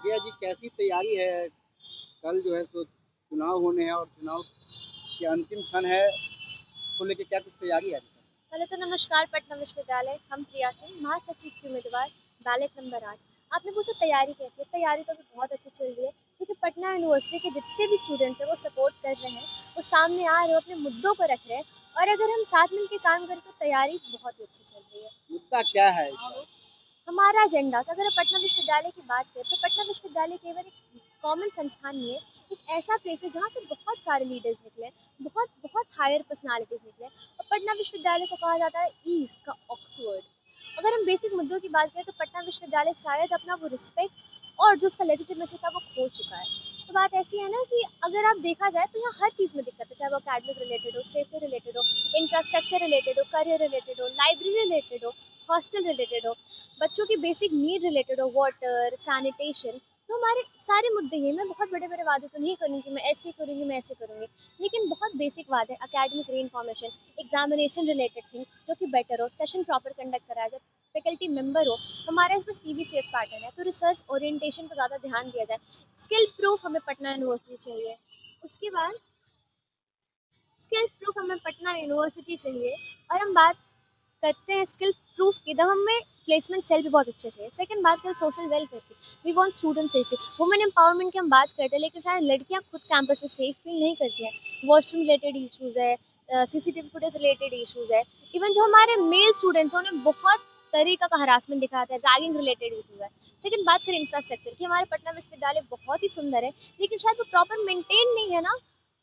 भैया जी कैसी तैयारी है? कल जो है सो चुनाव होने हैं और चुनाव के अंतिम क्षण है, उसको लेके क्या कुछ तैयारी है अभी तक? पहले तो नमस्कार पटना विश्वविद्यालय। हम प्रिया सिंह, महासचिव की उम्मीदवार, बैलेट नंबर 8। आपने पूछा तैयारी कैसी है? तैयारी तो अभी बहुत अच्छी चल रही है, क्योंकि पटना यूनिवर्सिटी के जितने भी स्टूडेंट्स हैं वो सपोर्ट कर रहे हैं, वो सामने आ रहे हैं, अपने मुद्दों को रख रहे हैं। और अगर हम साथ मिलकर काम करें तो तैयारी बहुत ही अच्छी चल रही है। मुद्दा क्या है इसका? हमारा एजेंडा अगर हम पटना विश्वविद्यालय की बात करें तो पटना विश्वविद्यालय केवल एक कॉमन संस्थान नहीं है, एक ऐसा प्लेस है जहाँ से बहुत सारे लीडर्स निकले, बहुत बहुत हायर पर्सनालिटीज निकले। और पटना विश्वविद्यालय को कहा जाता है ईस्ट का ऑक्सफोर्ड। अगर हम बेसिक मुद्दों की बात करें तो पटना विश्वविद्यालय शायद अपना वो रिस्पेक्ट और जो उसका लेजिटिमेसी था वो खो चुका है। तो बात ऐसी है ना कि अगर आप देखा जाए तो यहाँ हर चीज़ में दिक्कत है, चाहे वो अकेडमिक रिलेटेड हो, सेफ्टी रिलेटेड हो, इंफ्रास्ट्रक्चर रिलेटेड हो, करियर रिलेटेड हो, लाइब्रेरी रिलेटेड हो, हॉस्टल रिलेटेड हो, बच्चों की बेसिक नीड रिलेटेड हो, वाटर, सैनिटेशन। तो हमारे सारे मुद्दे ये, मैं बहुत बड़े बड़े वादे तो नहीं करूँगी, मैं ऐसे करूँगी, मैं ऐसे करूँगी, लेकिन बहुत बेसिक वादे, एकेडमिक री इन्फॉर्मेशन, एग्जामिनेशन रिलेटेड थिंग जो कि बेटर हो, सेशन प्रॉपर कंडक्ट कराया जाए, फैकल्टी मेंबर हो, हमारा इसमें CBCS पैटर्न है तो रिसर्च ओरिएंटेशन पर ज़्यादा ध्यान दिया जाए, स्किल प्रूफ हमें पटना यूनिवर्सिटी चाहिए। उसके बाद स्किल प्रूफ हमें पटना यूनिवर्सिटी चाहिए। और हम बात करते हैं स्किल प्रूफ की, तब हमें प्लेसमेंट सेल भी बहुत अच्छे चाहिए। सेकंड बात करें सोशल वेलफेयर की, we want student safety, women empowerment की हम बात करते हैं, लेकिन शायद लड़कियां खुद कैंपस में सेफ फील नहीं करती हैं। वॉशरूम रिलेटेड इशूज़ है, CCTV फुटेज रिलेटेड इशूज़ है, इवन जो हमारे मेल स्टूडेंट्स हैं उन्हें बहुत तरीका का हरासमेंट दिखाता है, रैगिंग रिलेटेड इशूज़ है। सेकंड बात करें इंफ्रास्ट्रक्चर की, हमारे पटना विश्वविद्यालय बहुत ही सुंदर है, लेकिन शायद वो प्रॉपर मेंटेन नहीं है ना,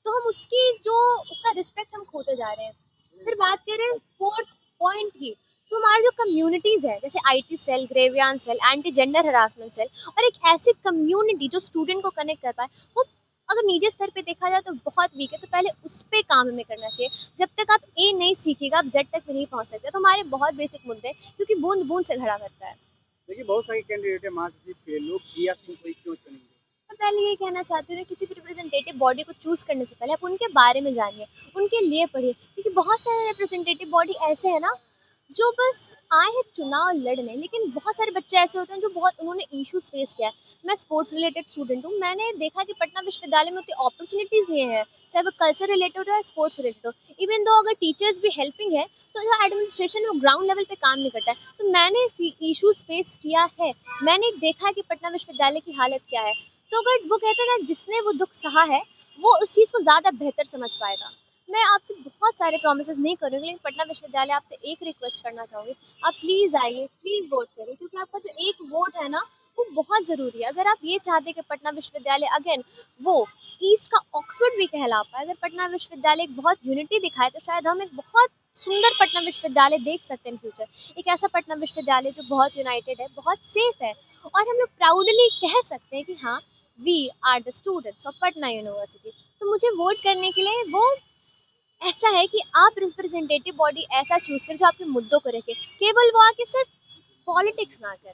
तो हम उसकी जो उसका रिस्पेक्ट हम खोते जा रहे हैं। फिर बात करें फोर्थ पॉइंट की, तो हमारी जो कम्युनिटीज़ है जैसे IT cell, grievance cell, anti gender harassment cell, और एक ऐसी कम्युनिटी जो स्टूडेंट को कनेक्ट कर पाए, वो अगर निजी स्तर पे देखा जाए तो बहुत वीक है। तो पहले उस पे काम हमें करना चाहिए। जब तक आप A नहीं सीखेगा आप Z तक भी नहीं पहुंच सकते। तो हमारे बहुत बेसिक मुद्दे हैं, क्योंकि बूंद बूंद से घड़ा भरता है। देखिए बहुत सारे कैंडिडेट है महासचिव के, लोग प्रिया सिंह को ही क्यों चुनेंगे? मैं पहले ये कहना चाहती हूँ ना, किसी भी रिप्रेजेंटेटिव बॉडी को चूज करने से पहले आप उनके बारे में जानिए, उनके लिए पढ़िए, क्योंकि बहुत सारे रिप्रेजेंटेटिव बॉडी ऐसे हैं ना जो बस आए हैं चुनाव लड़ने, लेकिन बहुत सारे बच्चे ऐसे होते हैं जो बहुत उन्होंने इश्यूज फेस किया है। मैं स्पोर्ट्स रिलेटेड स्टूडेंट हूँ, मैंने देखा कि पटना विश्वविद्यालय में उतनी अपॉर्चुनिटीज नहीं है, चाहे वो कल्चर रिलेटेड हो या स्पोर्ट्स रिलेटेड हो। इवन दो अगर टीचर्स भी हेल्पिंग है, तो जो एडमिनिस्ट्रेशन वो ग्राउंड लेवल पे काम नहीं करता है। तो मैंने इश्यूज फेस किया है, मैंने देखा है कि पटना विश्वविद्यालय की हालत क्या है। तो अगर वो कहते हैं ना, जिसने वो दुख सहा है वो उस चीज़ को ज़्यादा बेहतर समझ पाएगा। मैं आपसे बहुत सारे प्रॉमिसेस नहीं करूँगी, लेकिन पटना विश्वविद्यालय आपसे एक रिक्वेस्ट करना चाहूँगी, आप प्लीज़ आइए, प्लीज़ वोट करिए, क्योंकि आपका जो एक वोट है ना वो बहुत ज़रूरी है। अगर आप ये चाहते हैं कि पटना विश्वविद्यालय अगेन वो ईस्ट का ऑक्सफोर्ड भी कहला पाए, अगर पटना विश्वविद्यालय एक बहुत यूनिटी दिखाए, तो शायद हम एक बहुत सुंदर पटना विश्वविद्यालय देख सकते हैं फ्यूचर। एक ऐसा पटना विश्वविद्यालय जो बहुत यूनाइटेड है, बहुत सेफ है, और हम लोग प्राउडली कह सकते हैं कि हाँ, we are the students of Patna university. तो मुझे वोट करने के लिए वो ऐसा है कि आप रिप्रेजेंटेटिव बॉडी ऐसा चूज करें जो आपके मुद्दों को रखे, केवल वो आके सिर्फ पॉलिटिक्स ना करें।